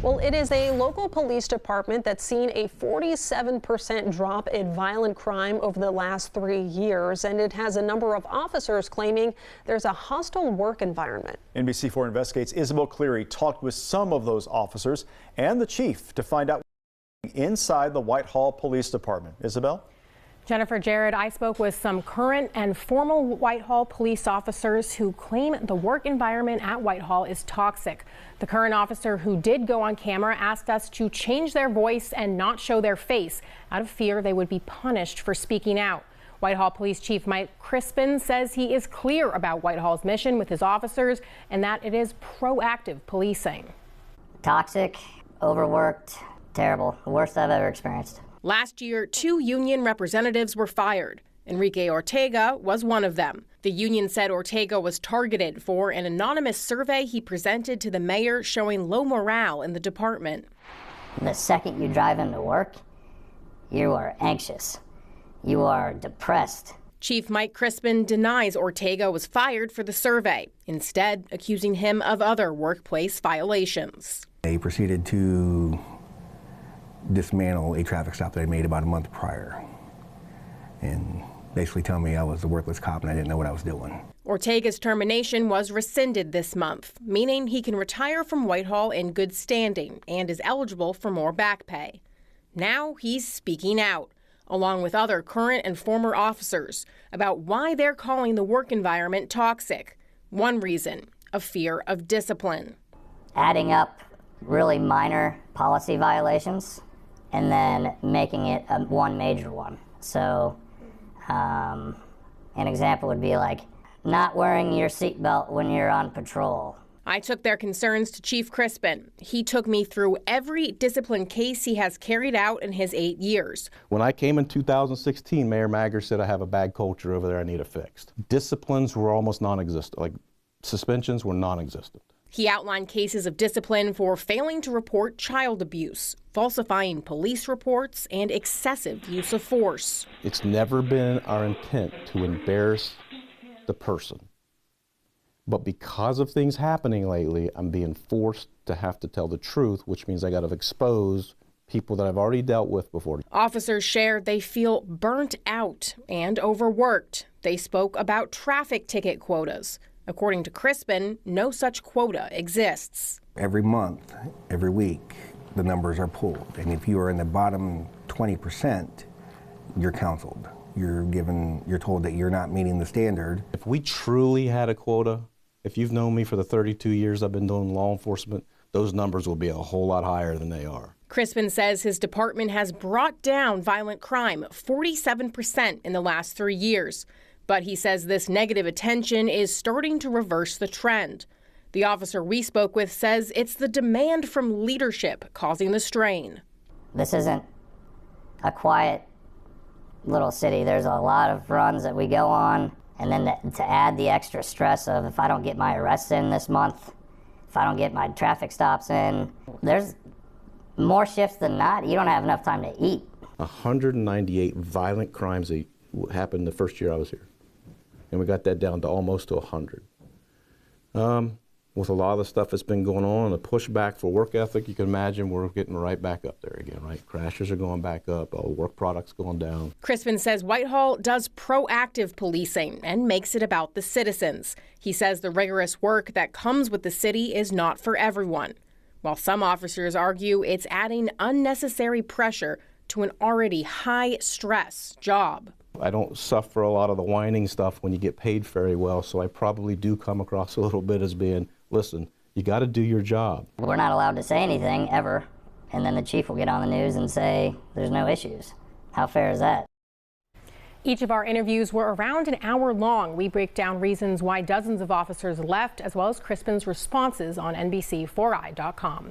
Well, it is a local police department that's seen a 47% drop in violent crime over the last 3 years, and it has a number of officers claiming there's a hostile work environment. NBC4 Investigates Isabel Cleary talked with some of those officers and the chief to find out inside the Whitehall Police Department. Isabel? Jennifer, Jared, I spoke with some current and former Whitehall police officers who claim the work environment at Whitehall is toxic. The current officer who did go on camera asked us to change their voice and not show their face out of fear they would be punished for speaking out. Whitehall Police Chief Mike Crispin says he is clear about Whitehall's mission with his officers and that it is proactive policing. Toxic, overworked, terrible. The worst I've ever experienced. Last year, 2 union representatives were fired. Enrique Ortega was one of them. The union said Ortega was targeted for an anonymous survey he presented to the mayor showing low morale in the department. The second you drive into work, you are anxious. You are depressed. Chief Mike Crispin denies Ortega was fired for the survey, instead accusing him of other workplace violations. They proceeded to dismantle a traffic stop that I made about a month prior and basically tell me I was a worthless cop and I didn't know what I was doing. Ortega's termination was rescinded this month, meaning he can retire from Whitehall in good standing and is eligible for more back pay. Now he's speaking out, along with other current and former officers, about why they're calling the work environment toxic. One reason, a fear of discipline. Adding up really minor policy violations and then making it one major one. So an example would be like not wearing your seatbelt when you're on patrol. I took their concerns to Chief Crispin. He took me through every discipline case he has carried out in his 8 years. When I came in 2016, Mayor Magger said I have a bad culture over there, I need it fixed. Disciplines were almost non-existent, like suspensions were non-existent. He outlined cases of discipline for failing to report child abuse, falsifying police reports, and excessive use of force. It's never been our intent to embarrass the person. But because of things happening lately, I'm being forced to have to tell the truth, which means I got to expose people that I've already dealt with before. Officers shared they feel burnt out and overworked. They spoke about traffic ticket quotas. According to Crispin, no such quota exists. Every month, every week, the numbers are pulled. And if you are in the bottom 20%, you're counseled. You're told that you're not meeting the standard. If we truly had a quota, if you've known me for the 32 years I've been doing law enforcement, those numbers will be a whole lot higher than they are. Crispin says his department has brought down violent crime 47% in the last 3 years. But he says this negative attention is starting to reverse the trend. The officer we spoke with says it's the demand from leadership causing the strain. This isn't a quiet little city. There's a lot of runs that we go on, and then to add the extra stress of if I don't get my arrests in this month, if I don't get my traffic stops in, there's more shifts than not. You don't have enough time to eat. 198 violent crimes that happened the first year I was here. And we got that down to almost to 100. With a lot of the stuff that's been going on, the pushback for work ethic, you can imagine we're getting right back up there again, right? Crashes are going back up, all work products going down. Crispin says Whitehall does proactive policing and makes it about the citizens. He says the rigorous work that comes with the city is not for everyone, while some officers argue it's adding unnecessary pressure to an already high-stress job. I don't suffer a lot of the whining stuff when you get paid very well, so I probably do come across a little bit as being, listen, you got to do your job. We're not allowed to say anything ever, and then the chief will get on the news and say there's no issues. How fair is that? Each of our interviews were around an hour long. We break down reasons why dozens of officers left, as well as Crispin's responses on NBC4i.com.